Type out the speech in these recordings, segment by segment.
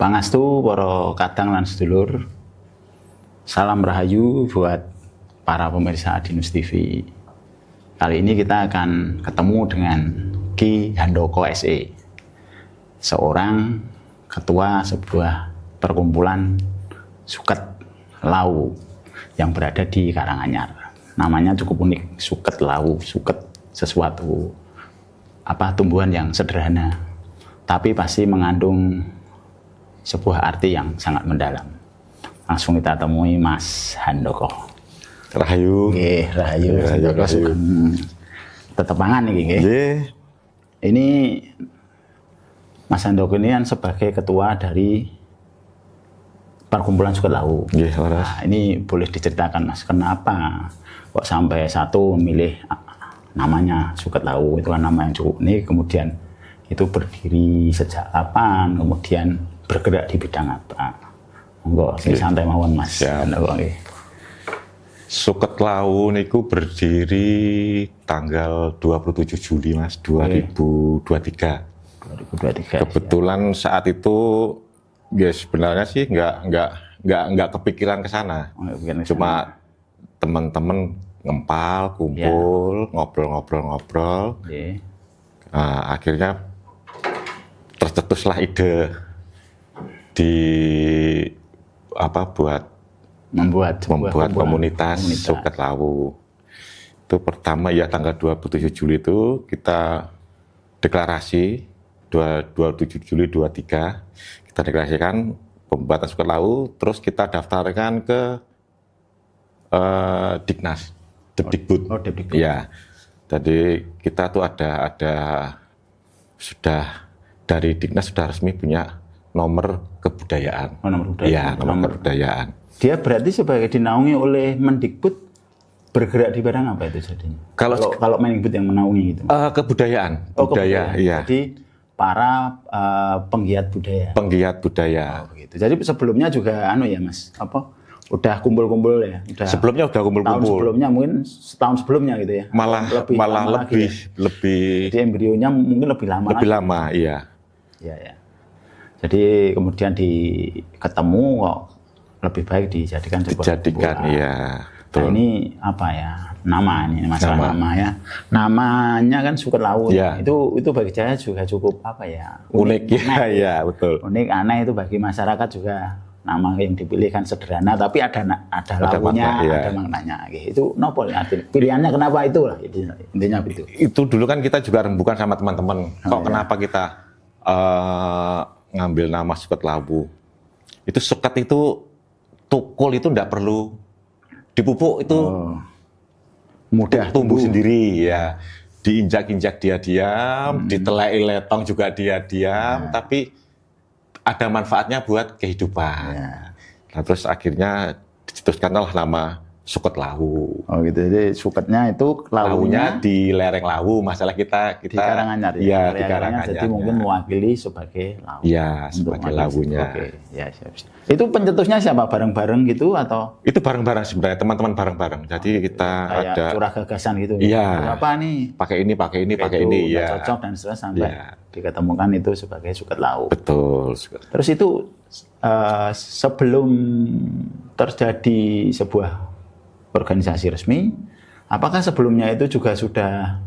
Pangastu para kadang lan sedulur. Salam rahayu buat para pemirsa Adinus TV. Kali ini kita akan ketemu dengan Ki Handoko SE, seorang ketua sebuah perkumpulan Suket Lawu yang berada di Karanganyar. Namanya cukup unik, Suket Lawu, suket sesuatu tumbuhan yang sederhana, tapi pasti mengandung sebuah arti yang sangat mendalam. Langsung kita temui Mas Handoko. Rahayu. Rahayu. Tetep mangan nih, Ini Mas Handoko ini kan sebagai ketua dari perkumpulan Suket Lawu. Nah, ini boleh diceritakan, Mas, kenapa kok sampai satu memilih namanya Suket Lawu? Itu kan nama yang cukup unik. Kemudian itu berdiri sejak kapan? Kemudian bergerak di bidang apa? Monggo, santai mawon, Mas. Suket Lawu niku berdiri tanggal 27 Juli, Mas, 2023. 2023. Kebetulan saat itu sebenarnya sih nggak kepikiran ke sana. Cuma teman-teman ngempal, kumpul, ngobrol-ngobrol. Nah, akhirnya tercetuslah ide membuat komunitas Suket Lawu. Itu pertama ya tanggal 27 Juli itu kita deklarasi 27 Juli 23 kita deklarasikan pembuatan Suket Lawu, terus kita daftarkan ke Diknas, Depdikbud. Ya. Jadi kita tuh ada sudah dari Diknas sudah resmi punya nomor kebudayaan. Nomor kebudayaan. Ya, nomor kebudayaan. Dia berarti sebagai dinaungi oleh Mendikbud, bergerak di bidang apa itu jadinya? Kalau Mendikbud yang menaungi itu? Kebudayaan. Budaya. Iya. Jadi para penggiat budaya. Penggiat budaya. Begitu. Jadi sebelumnya juga ya, Mas, udah kumpul-kumpul ya? Sebelumnya udah kumpul-kumpul. Tahun sebelumnya, mungkin setahun sebelumnya gitu ya? Malah lebih. Jadi embrionya mungkin lebih lama. Lebih lama, iya. Iya. Jadi kemudian ketemu kok lebih baik dijadikan sebuah iya. Nah, ini apa ya? Nama ini masalah nama ya. Namanya kan Suket Lawu. Ya. Itu bagi saya juga cukup unik ya, betul. Unik, aneh, itu bagi masyarakat juga. Nama yang dipilih kan sederhana, tapi ada lawunya, ada maknanya. Itu nopol ya, pilihannya kenapa itu lah, intinya itu. Itu dulu kan kita juga rembukan sama teman-teman. Kenapa kita ngambil nama Suket Lawu? Itu suket itu tukul itu tidak perlu dipupuk, itu mudah tumbuh sendiri ya. Diinjak-injak dia diam, ditelai letong juga dia diam, tapi ada manfaatnya buat kehidupan. Nah, terus akhirnya dicetuskanlah nama Suket Lawu. Gitu. Jadi suketnya itu lawunya di lereng Lawu. Masalah kita di Karanganyar ya. Di Karanganyar. Jadi mungkin mewakili sebagai lawu. Iya, sebagai lawunya. Ya, siap. Itu pencetusnya siapa? Bareng-bareng gitu atau? Itu bareng-bareng sebenarnya, teman-teman bareng-bareng. Jadi kita kayak ada curah gagasan gitu. Iya. Apa nih? Pakai ini ya. Cocok dan seterusnya sampai diketemukan itu sebagai Suket Lawu. Betul. Terus itu sebelum terjadi sebuah organisasi resmi, apakah sebelumnya itu juga sudah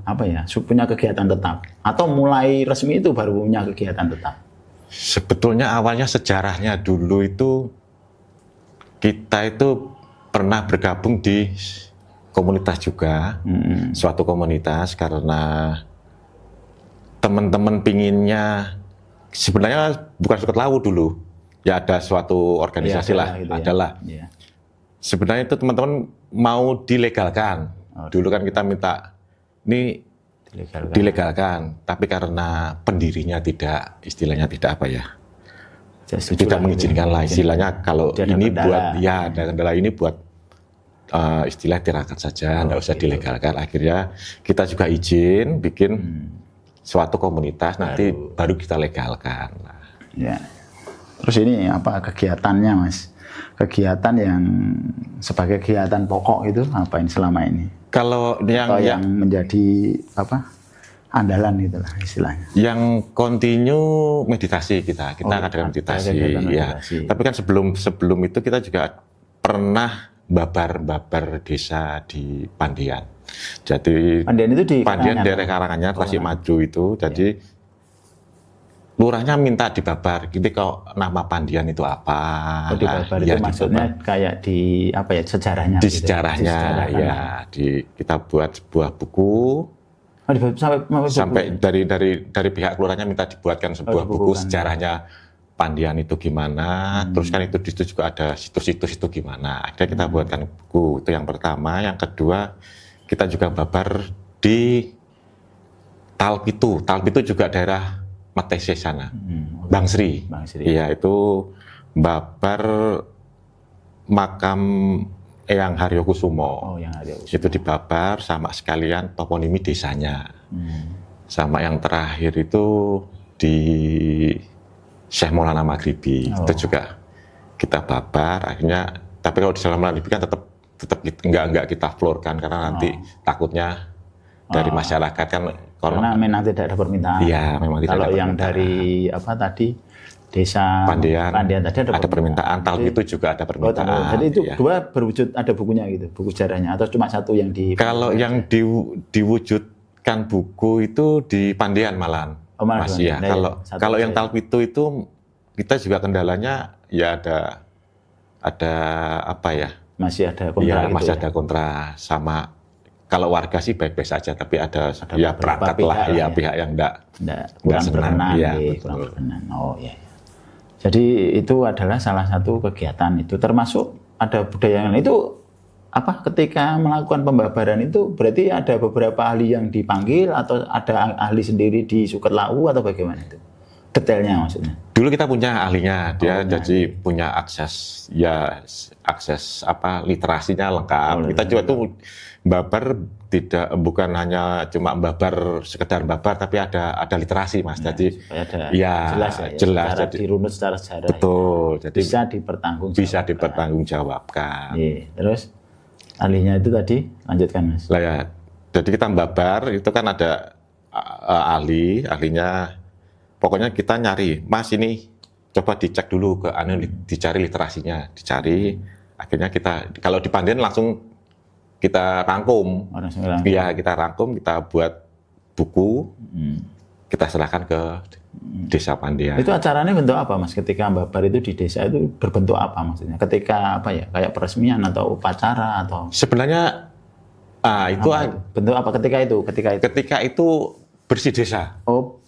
punya kegiatan tetap, atau mulai resmi itu baru punya kegiatan tetap? Sebetulnya awalnya sejarahnya dulu itu kita itu pernah bergabung di komunitas juga, suatu komunitas, karena teman-teman pinginnya sebenarnya bukan Suket Lawu dulu, ya ada suatu organisasi adalah. Ya. Sebenarnya itu teman-teman mau dilegalkan. Dulu kan kita minta ini dilegalkan, tapi karena pendirinya tidak mengizinkan lah istilahnya. Kalau ini buat ada kendala ini buat istilah tirakat saja, nggak usah dilegalkan. Akhirnya kita juga izin bikin suatu komunitas, nanti baru kita legalkan. Ya. Terus ini kegiatannya, Mas? Kegiatan yang sebagai kegiatan pokok itu apain selama ini? Kalau yang menjadi andalan itulah istilahnya. Yang continue meditasi kita kadang meditasi, ya. Tapi kan sebelum itu kita juga pernah babar desa di Pandian. Jadi Pandian itu di daerah Karanganyar, Tasik Maju itu. Jadi lurahnya minta dibabar. Gitu kok nama Pandian itu apa? Dibabar itu maksudnya kayak di apa ya sejarahnya? Di sejarahnya, ya. Kita buat sebuah buku. Sampai dari pihak kelurahannya minta dibuatkan sebuah buku sejarahnya Pandian itu gimana. Terus kan itu di situ juga ada situs-situs itu gimana. Akhirnya kita buatkan buku. Itu yang pertama. Yang kedua, kita juga babar di Talpitu. Talpitu juga daerah Matese sana, Bangsri. Iya, itu babar makam Eyang Haryokusumo. Itu dibabar sama sekalian toponimi desanya. Sama yang terakhir itu di Syekh Maulana Maghribi. Itu juga kita babar. Akhirnya, tapi kalau di Syekh Maulana Maghribi kan tetap enggak kita florkan karena nanti takutnya dari masyarakat kan karena memang tidak ada permintaan. Iya, memang tidak kalau ada yang dari apa tadi desa Pandian tadi ada permintaan. Talpitu juga ada permintaan. Jadi itu dua berwujud ada bukunya gitu, buku sejarahnya atau cuma satu yang di. Kalau yang diwujudkan buku itu di Pandian malahan. Mas ya. Kalau yang Talpitu itu kita juga kendalanya ya ada apa ya? Masih ada kontra. Ya, masih ada kontra sama. Kalau warga sih baik-baik saja, tapi ada ya perangkat lah, pihak yang kurang berkenan. Kurang berkenan. Oh ya. Jadi itu adalah salah satu kegiatan itu, termasuk ada budaya yang itu apa? Ketika melakukan pembabaran itu berarti ada beberapa ahli yang dipanggil atau ada ahli sendiri di Sukerlau atau bagaimana itu? Detailnya maksudnya. Dulu kita punya ahlinya, dia jadi punya akses apa literasinya lengkap. Kita juga tuh babar bukan hanya cuma babar sekedar babar, tapi ada literasi Mas. Jadi jelas jadi dirunut secara sejarah. Betul. Jadi bisa dipertanggungjawabkan. Terus ahlinya itu tadi lanjutkan Mas. Lah ya. Jadi kita babar itu kan ada ahlinya. Pokoknya kita nyari, Mas ini coba dicek dulu dicari literasinya, akhirnya kita kalau di Pandian langsung kita rangkum, kita rangkum, kita buat buku, kita serahkan ke desa Pandian. Itu acaranya bentuk apa Mas? Ketika babar itu di desa itu berbentuk apa maksudnya? Ketika apa ya, kayak peresmian atau upacara atau? Sebenarnya itu bentuk apa ketika itu? Ketika itu bersih desa.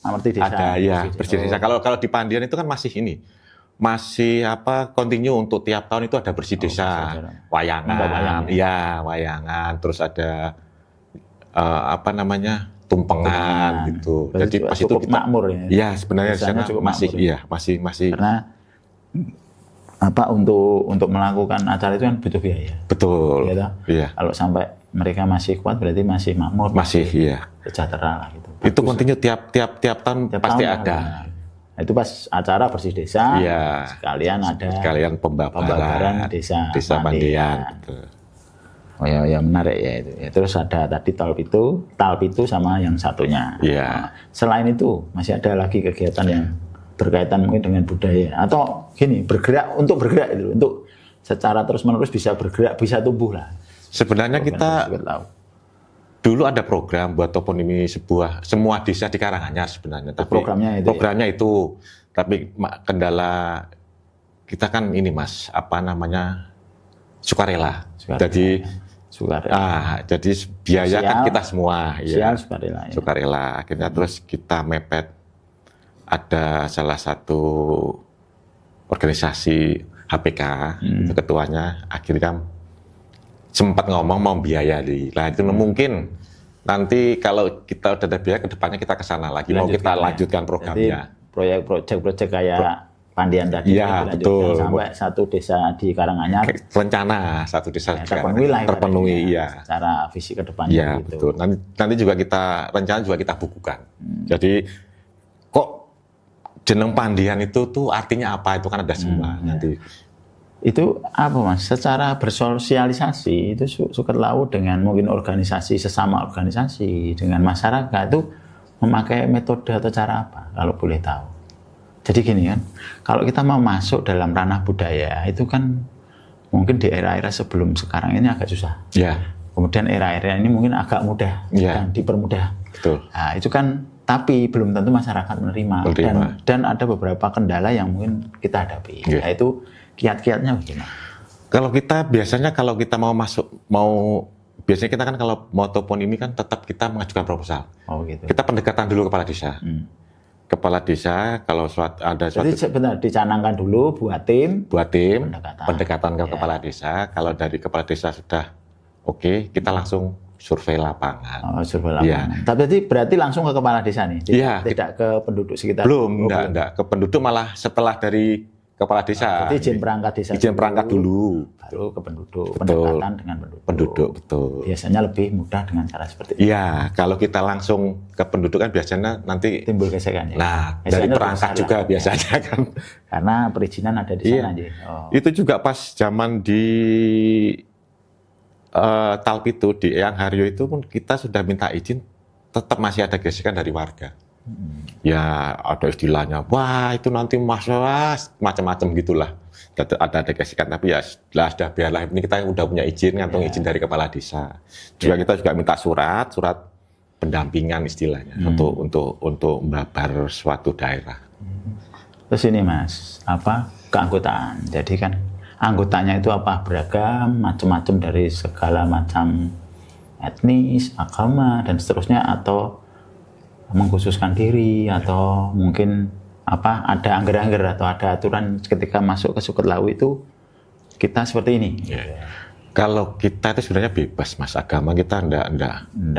Bersih desa. Ada ya, bersih desa. Kalau di Pandian itu kan masih continue untuk tiap tahun itu ada bersih desa, wayangan, wayangan, terus ada tumpengan gitu. Jadi pas itu kita makmur ya. Iya, sebenarnya masih. Karena untuk melakukan acara itu kan butuh biaya. Betul. Iya. Kalau sampai mereka masih kuat berarti masih makmur. Masih sejahtera lah gitu. Itu continue tiap tahun pasti ada. Itu pas acara bersih desa, sekalian pembabaran desa Pandian. Oh ya menarik ya itu. Terus ada tadi Talpitu sama yang satunya. Selain itu masih ada lagi kegiatan yang berkaitan mungkin dengan budaya atau bergerak itu untuk secara terus menerus bisa bergerak, bisa tumbuh lah. Sebenarnya kita dulu ada program buat toponimi semua desa di Karanganyar sebenarnya. Tapi programnya itu. Tapi kendala kita kan ini Mas, sukarela. Jadi biaya kan kita semua. Sukarela. Akhirnya terus kita mepet ada salah satu organisasi HPK, itu ketuanya, akhirnya sempat ngomong mau biaya lah itu mungkin nanti kalau kita udah ada biaya kedepannya kita kesana lagi mau kita lanjutkan programnya. Jadi proyek kayak Pandian tadi betul. Sampai satu desa di Karanganyar. Rencana satu desa terpenuhi secara visi kedepannya. Iya gitu. Betul. Nanti juga rencana juga kita bukukan. Jadi kok jeneng Pandian itu tuh artinya apa itu kan ada semua nanti. Itu apa Mas? Secara bersosialisasi itu Sukerlau dengan mungkin organisasi sesama organisasi dengan masyarakat itu memakai metode atau cara apa kalau boleh tahu? Jadi gini kan, kalau kita mau masuk dalam ranah budaya itu kan mungkin di era-era sebelum sekarang ini agak susah. Ya. Kemudian era-era ini mungkin agak mudah dan dipermudah. Betul. Nah, itu kan tapi belum tentu masyarakat menerima. Dan ada beberapa kendala yang mungkin kita hadapi. Yaitu kiat-kiatnya bagaimana? Kalau kita biasanya kalau kita biasanya kita kan kalau mau toponimi kan tetap kita mengajukan proposal. Oh gitu. Kita pendekatan dulu kepala desa. Kepala desa kalau ada suatu. Jadi sebenarnya dicanangkan dulu buat tim pendekatan ke kepala desa. Kalau dari kepala desa sudah oke, kita langsung survei lapangan. Oh, survei lapangan. Tapi berarti langsung ke kepala desa nih? Tidak ke penduduk sekitar? Belum, enggak. Ke penduduk malah setelah dari kepala desa. Jadi izin perangkat desa. Izin perangkat dulu. Baru ke penduduk. Pendekatan dengan penduduk. Penduduk, betul. Biasanya lebih mudah dengan cara seperti itu. Iya, kalau kita langsung ke penduduk kan biasanya nanti timbul gesekan ya. Nah, dari perangkat juga biasanya kan. Karena perizinan ada di sana aja. Itu juga pas zaman di Talpitu di Eyang Haryo itu pun kita sudah minta izin, tetap masih ada gesekan dari warga. Ya ada istilahnya, wah itu nanti macam-macam gitulah. Ada gesekan, tapi ya sudah biarlah, ini kita udah punya izin, ngantung izin dari kepala desa. Juga kita juga minta surat pendampingan istilahnya untuk membabar suatu daerah. Terus ini Mas, keanggotaan. Jadi kan anggotanya itu beragam, macam-macam dari segala macam etnis, agama dan seterusnya, atau mengkhususkan diri, atau mungkin ada angger-angger atau ada aturan ketika masuk ke Suket Lawu itu kita seperti ini. Kalau kita itu sebenarnya bebas Mas, agama kita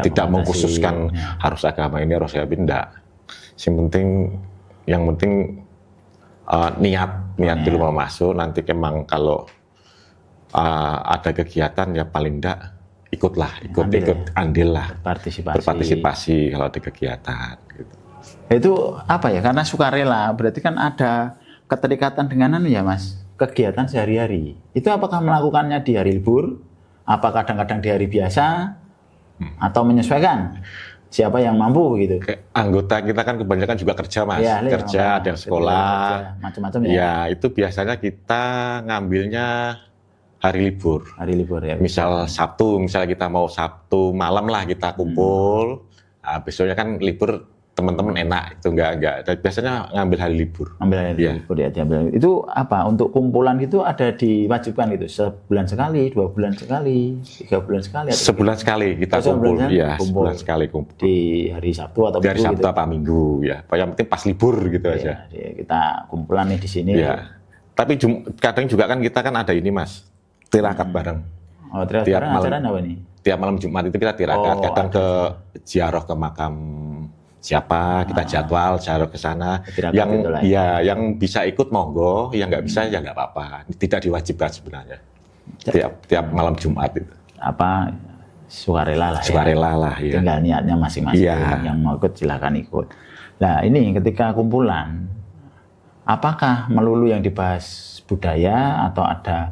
tidak mengkhususkan harus agama ini harus enggak. Yang penting niat dulu mau masuk, nanti emang kalau ada kegiatan ya paling enggak ikut andil lah, berpartisipasi kalau ada kegiatan gitu. Itu karena sukarela, berarti kan ada keterikatan dengan ya Mas, kegiatan sehari-hari. Itu apakah melakukannya di hari libur, apa kadang-kadang di hari biasa, atau menyesuaikan siapa yang mampu gitu. Anggota kita kan kebanyakan juga kerja Mas, kerja, ada yang sekolah, macam-macam ya. Ya itu biasanya kita ngambilnya hari libur ya. Misal Sabtu, misalnya kita mau Sabtu malam lah kita kumpul. Nah, besoknya kan libur, teman-teman enak itu enggak. Biasanya ngambil hari libur. Libur ya. Itu untuk kumpulan itu ada diwajibkan gitu, sebulan sekali, 2 bulan sekali, 3 bulan sekali. Sebulan sekali kita kumpul. Iya, sebulan sekali kumpul. Di hari Sabtu atau Minggu. Hari Sabtu apa Minggu ya. Yang penting pas libur gitu aja. Kita kumpulan nih di sini. Ya. Tapi kadang juga kan kita kan ada ini Mas, tirakat bareng. Oh, tirakat bareng acara apa nih? Tiap malam Jumat itu kita tirakat, kadang ke ziarah ke makam siapa, kita jadwal ziarah ke sana. Yang bisa ikut monggo, yang nggak bisa ya nggak apa-apa. Tidak diwajibkan sebenarnya. Tiap malam Jumat itu. Sukarela lah. Sukarela lah ya. Tinggal niatnya masing-masing. Yang mau ikut silakan ikut. Nah, ini ketika kumpulan, apakah melulu yang dibahas budaya atau ada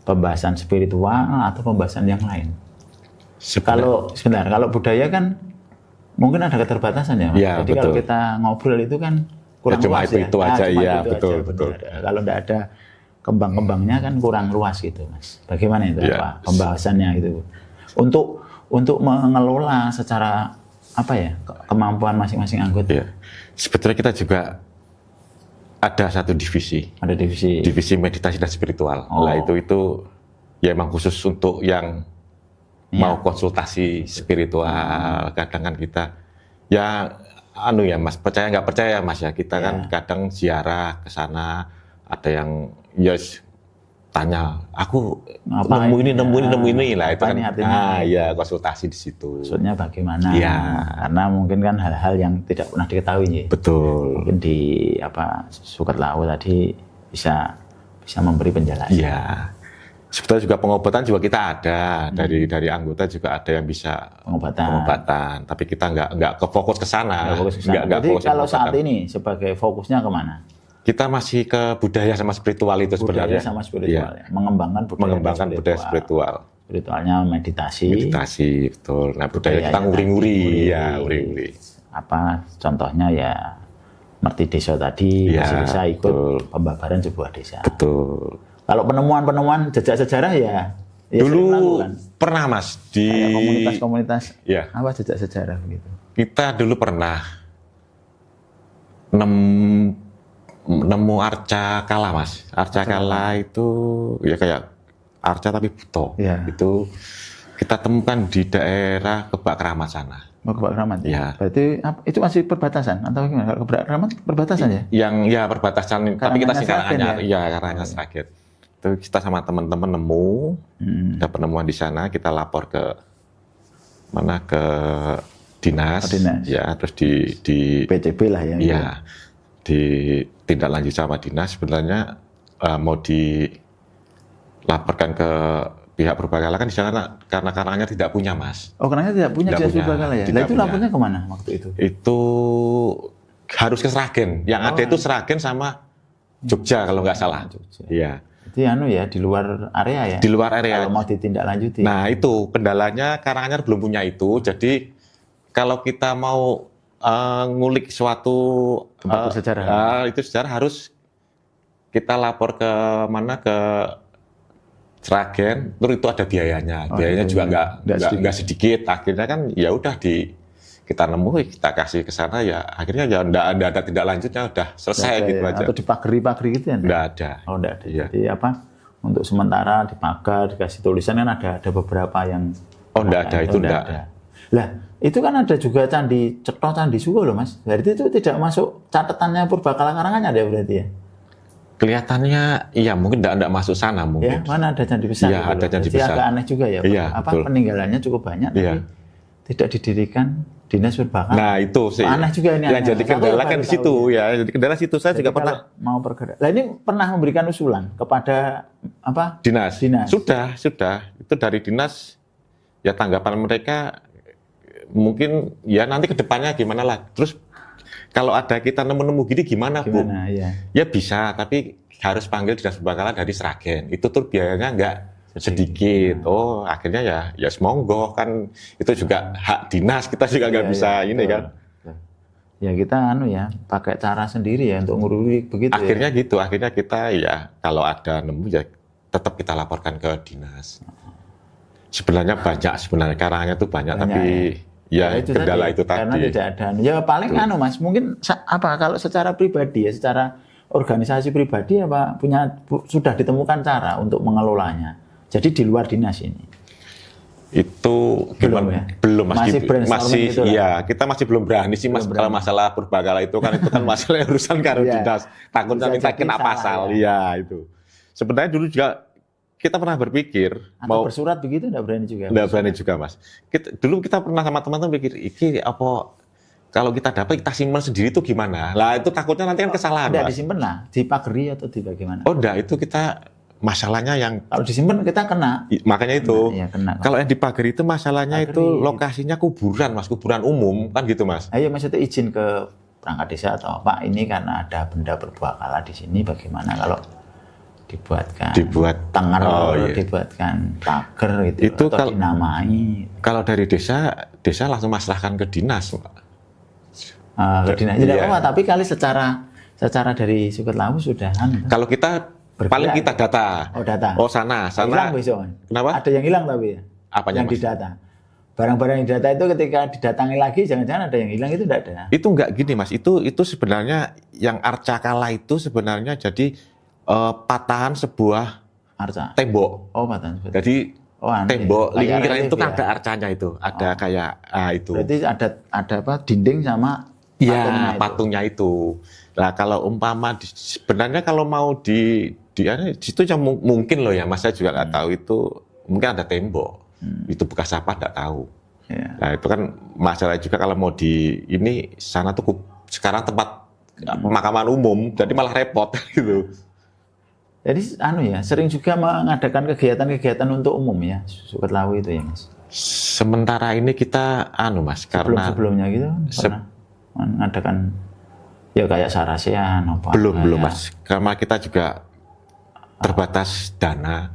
pembahasan spiritual atau pembahasan yang lain? Kalau budaya kan mungkin ada keterbatasan ya Mas. Ya, jadi betul. Kalau kita ngobrol itu kan kurang cuma luas itu aja, betul. Kalau tidak ada kembang-kembangnya kan kurang luas gitu Mas. Bagaimana itu pembahasannya itu untuk mengelola secara kemampuan masing-masing anggota. Ya. Sebetulnya kita juga ada satu divisi. Ada divisi meditasi dan spiritual. Nah itu ya emang khusus untuk yang mau konsultasi spiritual. Kadang kan kita Mas, percaya nggak percaya Mas ya, kita kan kadang ziarah ke sana, ada yang tanya, aku nemu ini lah, itu kan konsultasi di situ. Maksudnya bagaimana? Karena mungkin kan hal-hal yang tidak pernah diketahui ya. Betul. Mungkin di Suket Lawu tadi bisa memberi penjelasan. Iya. Sebetulnya juga pengobatan juga kita ada, dari anggota juga ada yang bisa pengobatan. Tapi kita nggak fokus ke sana. Jadi kalau saat ini sebagai fokusnya kemana? Kita masih ke budaya sama spiritual itu sebenarnya. Budaya sama spiritual ya. Mengembangkan budaya spiritual. Spiritualnya meditasi, betul. Nah, budaya kita nguri-nguri. apa contohnya ya Merti Desa tadi Ya, masih bisa ikut betul. pembabaran sebuah desa. Betul. Kalau penemuan-penemuan jejak sejarah ya sering Dulu melakukan. pernah Mas di Kayak komunitas-komunitas ya, apa jejak sejarah gitu. kita dulu pernah nemu arca kala Mas. Arca kala itu ya kayak arca tapi buto. Ya. Itu kita temukan di daerah Kebak Keramat sana. Mau ke Pak Kramat Ya. Berarti itu masih perbatasan atau gimana? Kalau ke Pak Kramat perbatasan ya? Yang ya perbatasan, tapi kita sih Karanganyar Karanganyar, Sragen ya Karanganyar Sragen. Itu kita sama teman-teman nemu, ada penemuan di sana, kita lapor ke mana ke dinas, Oh, dinas. ya terus di PCB lah ya. ya ditindaklanjuti sama dinas. Sebenarnya mau dilaporkan ke pihak Purbakala kan di sana karena Karanganyar tidak punya Mas. Oh, karena tidak punya Tidak dinas punya, Purbakala ya. tidak Lah itu punya. lapornya kemana waktu itu? Itu harus ke Sragen. Yang ada itu Sragen sama Jogja kalau nggak salah. Jogja. Iya. Itu ya di luar area ya. Di luar area. Kalau mau ditindaklanjuti. Nah itu kendalanya Karanganyar belum punya itu. Jadi kalau kita mau ngulik suatu Tempat bersejarah. itu sejarah harus kita lapor ke mana ke Sragen. Terus itu ada biayanya. Biayanya juga nggak sedikit. Akhirnya kan ya udah kita nemu kita kasih ke sana ya akhirnya ya nggak ada tidak lanjutnya udah selesai gitu aja. Atau dipagari-pagari gitu ya? Nggak ada. Oh, enggak ada. Iya. Jadi apa? Untuk sementara dipagar, dikasih tulisan kan ada beberapa yang Oh nggak ada itu nggak. Lah, itu kan ada juga candi Cetha, candi Suko loh Mas. Berarti itu tidak masuk catatannya Purbakala Karanganyar ya berarti ya? Kelihatannya iya mungkin nggak masuk sana Ya, mungkin. mana ada candi besar? Iya, gitu ada loh. candi Berarti besar. agak aneh juga ya. Iya, Apa betul. peninggalannya cukup banyak Iya. tapi tidak didirikan dinas Purbakala. Nah itu sih. Aneh juga ini. Yang aneh. jadi Aku kendala baru kan di tahu situ ya. ya. Jadi kendala situ saya Jadi juga pernah kalau mau bergerak. Lah ini pernah memberikan usulan kepada apa? dinas. Dinas. Sudah. Itu dari dinas ya tanggapan mereka mungkin ya nanti kedepannya gimana lah. Terus kalau ada kita nemu-nemu gini gimana Bu? Gimana ya? Ya bisa tapi harus panggil dinas Purbakala dari Sragen. Itu tuh biayanya nggak sedikit. Oh akhirnya ya semonggo kan itu juga hak dinas kita juga nggak Iya, bisa iya, ini betul. kan. Ya kita pakai cara sendiri ya untuk ngurusi begitu Akhirnya ya. gitu, akhirnya kita ya kalau ada nemu ya tetap kita laporkan ke dinas. Sebenarnya banyak Karanganyar itu banyak tapi ya itu kendala tadi, itu karena tadi. tidak ada. Ya paling Mas, mungkin kalau secara pribadi ya, secara organisasi pribadi sudah ditemukan cara untuk mengelolanya. Jadi di luar dinas ini. Itu Belum gimana? ya? Belum Masih brainstorming gitu lah. iya, kita masih belum berani sih Mas kalau masalah Purbakala itu kan masalah urusan karo Iya. dinas. Takutnya Bisa minta jadi kena salah, pasal. ya. Iya, itu. Sebenarnya dulu juga kita pernah berpikir Atau bersurat begitu enggak berani juga. nggak berani juga Mas. Dulu kita pernah sama teman-teman pikir, iki apa kalau kita dapat kita simpan sendiri itu gimana? Lah itu takutnya nanti kan kesalahan Tidak Mas. disimpan lah, dipagari atau di bagaimana? Oh enggak, itu kita masalahnya yang Kalau disimpan kita kena. makanya itu. Iya, kena. Kalau yang di pagar itu masalahnya Pagar itu itu. lokasinya kuburan Mas, kuburan umum kan gitu Mas. Ayo maksudnya izin ke perangkat desa atau Pak ini karena ada benda Purbakala di sini bagaimana kalau dibuat tangan, dibuatkan pagar gitu Itu atau kalau- dinamai Kalau dari desa langsung masalahkan ke dinas. Pak. ke dinas. Tidak Iya. apa-apa, tapi kali secara dari Suket Lawu sudah Kalau kita paling kita data. Oh, data. Oh sana. hilang besok. Kenapa? Ada yang hilang tapi ya. Apanya, yang Mas? didata. Barang-barang yang didata itu ketika didatangi lagi jangan-jangan ada yang hilang itu tidak ada. Itu enggak gini Mas, itu sebenarnya yang arca kala itu sebenarnya jadi patahan sebuah Arca. tembok. Oh, patahan. Jadi aneh. tembok Kayak lingkaran itu kan relief ada ya. arcanya itu, ada kayak itu. Berarti ada apa? Dinding sama Iya, itu. patungnya itu. Nah, kalau umpama sebenarnya kalau mau di situ yang mungkin loh ya, Mas saya juga nggak tahu itu mungkin ada tembok. Itu bekas apa nggak tahu. Ya. Nah, itu kan masalah juga kalau mau di ini sana tuh sekarang tempat pemakaman umum, jadi malah repot gitu. Jadi sering juga mengadakan kegiatan-kegiatan untuk umum ya, Suket Lawu itu ya, Mas. Sementara ini kita Mas, karena Sebelumnya gitu kan pernah mengadakan ya kayak sarasean apa belum kayak Mas, karena kita juga terbatas dana.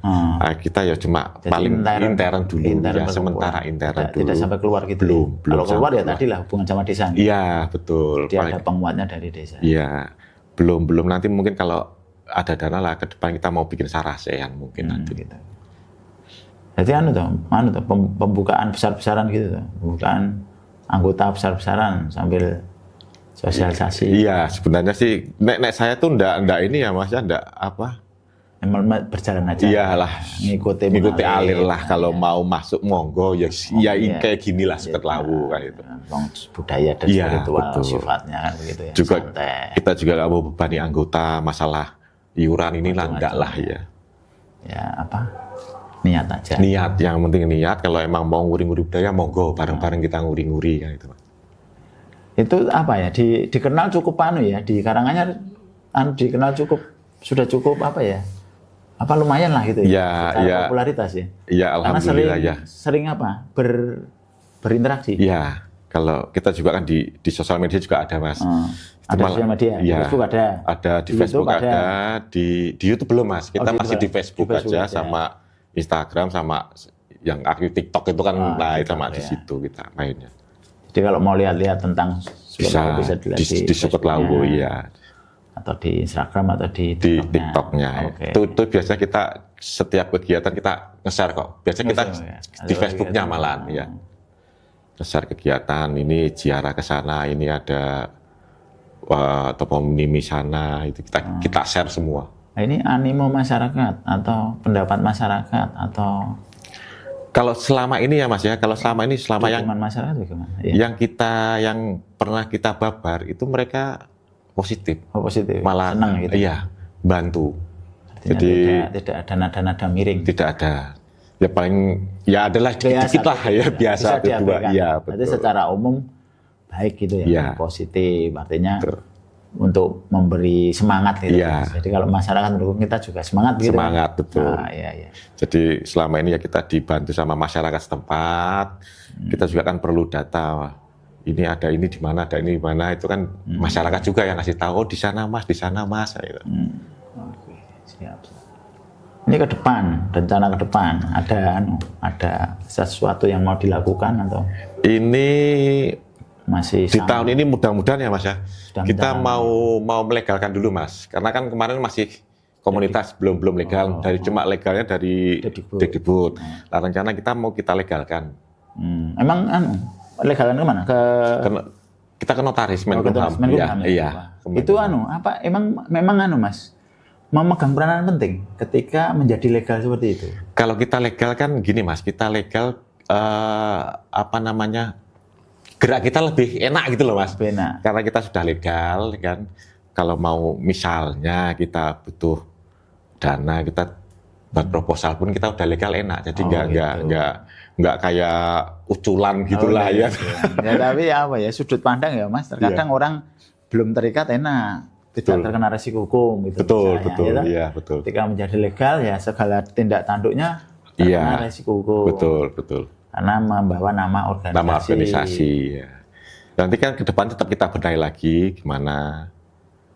Kita ya cuma jadi paling intern dulu, ya sementara intern dulu. Tidak sampai keluar gitu. Belum. Kalau keluar ya tadi lah hubungan sama desa. Iya betul. Dia ada penguatnya dari desa. Iya, belum nanti mungkin kalau ada dana lah ke depan kita mau bikin sarasean mungkin nanti. Gitu. Jadi pembukaan besar-besaran gitu tuh, pembukaan anggota besar-besaran sambil sosialisasi. Iya, sebenarnya sih nek saya tuh ndak ini ya Mas ya, ndak apa? Berjalan aja. Iyalah, ngikuti alir lah. Kalau mau masuk monggo ya kayak gini lah Suket Lawu kayak itu. Budaya dan spiritual sifatnya kan begitu ya. Juga kita juga nggak mau bebani anggota masalah iuran ini lah enggak lah ya. Ya apa? Niat aja. Niat, yang penting niat. Kalau emang mau nguri-nguri budaya monggo bareng-bareng kita nguri-nguri kayak itu. Itu apa ya? Dikenal cukup ya di Karanganyar dikenal sudah cukup apa ya? Apa lumayan lah gitu ya, popularitas ya. Iya, alhamdulillah ya. Sering apa? Berinteraksi. Iya, kalau kita juga kan di sosial media juga ada Mas. Ada sosial media, di Facebook ada. Ada di Facebook ada, di YouTube belum Mas. Kita masih di Facebook aja sama Instagram sama yang aktif TikTok itu kan sama di situ kita mainnya. Jadi kalau mau lihat-lihat tentang bisa di Suket Lawu ya. Atau di Instagram atau di TikToknya. Okay. Itu biasanya kita setiap kegiatan kita nge-share kok. Biasanya kita di Facebooknya malahan ya. Nge-share kegiatan ini ziarah ke sana, ini ada toponimi sana, itu kita share semua. Nah, ini animo masyarakat atau pendapat masyarakat atau kalau selama ini ya Mas ya, yang masyarakat bagaimana? Ya. Yang pernah kita babar itu mereka positif. Positif. Malah senang gitu. Iya, bantu. Artinya jadi tidak ada nada-nada miring. Tidak ada. Ya paling ya adalah dikit-dikit lah ya biasa berdua. Iya, betul. Jadi secara umum baik gitu ya, positif. Artinya untuk memberi semangat gitu. Ya. Jadi kalau masyarakat mendukung kita juga semangat gitu. Semangat betul. Iya. Jadi selama ini ya kita dibantu sama masyarakat setempat. Kita juga kan perlu data. Ini ada ini di mana, ada ini di mana, itu kan masyarakat juga yang ngasih tahu di sana mas gitu. Oke, siap. Ini ke depan, rencana ke depan ada sesuatu yang mau dilakukan atau? Ini masih di tahun ini mudah-mudahan ya mas ya. Kita mau melegalkan dulu mas, karena kan kemarin masih komunitas belum legal, cuma legalnya dari Dikdikbud. Nah, rencana kita mau kita legalkan. Emang legalkan kemana? Kita ke notaris Menkumham. Iya. Itu memang mas memegang peranan penting ketika menjadi legal seperti itu. Kalau kita legal kan gini mas, kita legal gerak kita lebih enak gitu loh mas. Enak. Karena kita sudah legal kan. Kalau mau misalnya kita butuh dana, kita buat proposal pun kita udah legal enak. Jadi nggak kayak uculan gitulah ya. Ya tapi sudut pandang ya mas. Terkadang orang belum terikat enak. Tidak terkena resiko hukum gitu. Betul. Iya, betul. Ketika menjadi legal ya segala tindak tanduknya terkena resiko hukum. Betul. Karena membawa nama organisasi. Ya. Nanti kan ke depan tetap kita benahi lagi gimana.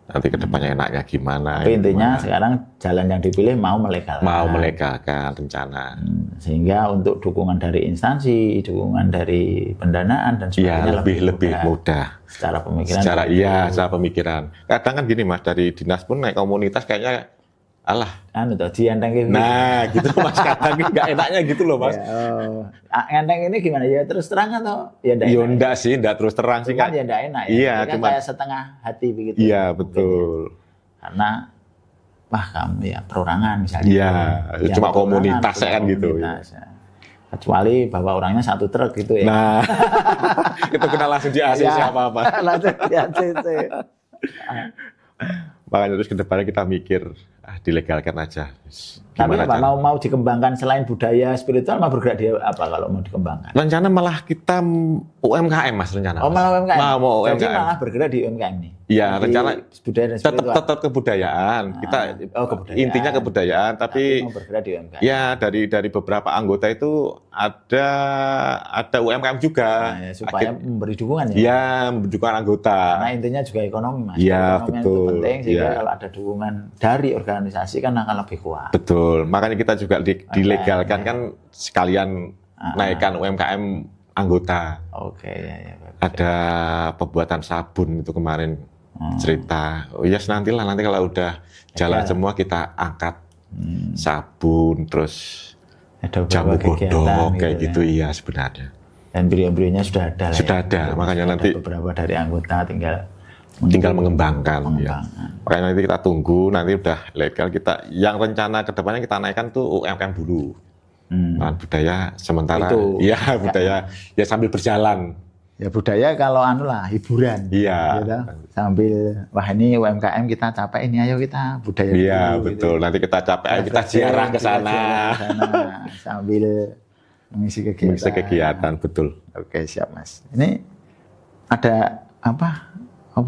Nanti ke depannya enaknya gimana. Tapi intinya sekarang jalan yang dipilih mau melegalkan rencana. Sehingga untuk dukungan dari instansi, dukungan dari pendanaan dan sebagainya lebih mudah. Secara pemikiran. Secara pemikiran. Kadang kan gini mas, dari dinas pun naik komunitas kayaknya dienteng gitu. Nah, gitu mas, kadang nggak enaknya gitu loh mas. Enteng ini gimana ya, terus terang atau ya enggak? Ya enggak sih, enggak terus terang sih kan ya enggak enak ya. Iya, cuma kayak setengah hati begitu. Iya, betul. Karena kamu ya perorangan misalnya. Iya, cuma komunitas kan gitu. Kecuali bawa orangnya satu truk gitu ya. Nah, itu kena langsung di ACC apa-apa. Langsung di ACC. Makanya terus ke depannya kita mikir dilegalkan aja. Tapi mau dikembangkan selain budaya spiritual mau bergerak di apa kalau mau dikembangkan? Rencana malah kita UMKM mas rencana. Malah UMKM. Mau Jadi UMKM. malah bergerak di UMKM nih. Ya, rencana budaya dan spiritual. tetap kebudayaan. Kita kebudayaan. intinya kebudayaan, tapi mau bergerak di UMKM. ya dari beberapa anggota itu ada UMKM juga. Nah, ya, supaya memberi dukungan ya. Ya, mendukung anggota. Karena intinya juga ekonomi, Mas. Ya, ekonomi betul. itu penting sehingga Ya. kalau ada dukungan dari organisasi kan akan lebih kuat. Betul. Makanya kita juga dilegalkan kan sekalian naikkan UMKM anggota. Oke, ya. Ada pembuatan sabun itu kemarin cerita. Oh yes, nanti kalau udah jalan semua kita angkat sabun, terus Ada jamu beberapa kegiatan godok kayak gitu ya. iya sebenarnya. Dan beliau-beliaunya sudah ada. Sudah ada, makanya nanti beberapa dari anggota tinggal mengembangkan. Ya. Makanya nanti kita tunggu, nanti udah legal kita. Yang rencana kedepannya kita naikkan tuh UMKM dulu. Budaya sementara. Iya budaya ya sambil berjalan. Ya budaya kalau hiburan. Iya. Gitu. Sambil wah ini UMKM kita capek ini ayo kita budaya. Iya dulu, betul. Gitu. Nanti kita capek ayo kita ziarah ke sana. Sambil mengisi kegiatan. Betul. Oke siap Mas. Ini ada apa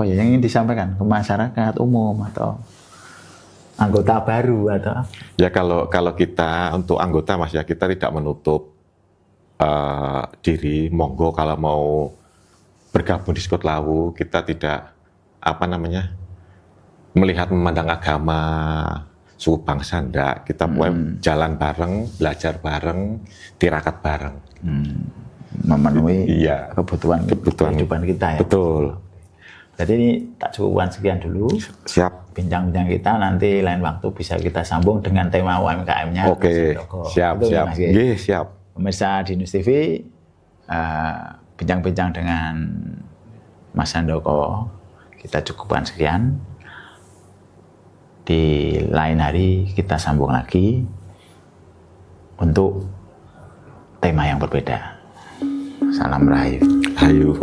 ya yang ingin disampaikan ke masyarakat umum atau anggota baru atau apa? Ya kalau kita untuk anggota Mas ya kita tidak menutup diri, monggo kalau mau bergabung di Sekut Lawu, kita tidak melihat memandang agama, suku bangsa enggak. Kita jalan bareng, belajar bareng, tirakat bareng. Memenuhi kebutuhan kehidupan kita ya. Betul. Jadi ini tak cukupkan sekian dulu. Siap. Bincang-bincang kita nanti lain waktu bisa kita sambung dengan tema UMKM-nya. Oke. Siap. Siap. Pemirsa di News TV, bincang-bincang dengan Mas Handoko, kita cukupkan sekian. Di lain hari kita sambung lagi untuk tema yang berbeda. Salam Rahayu.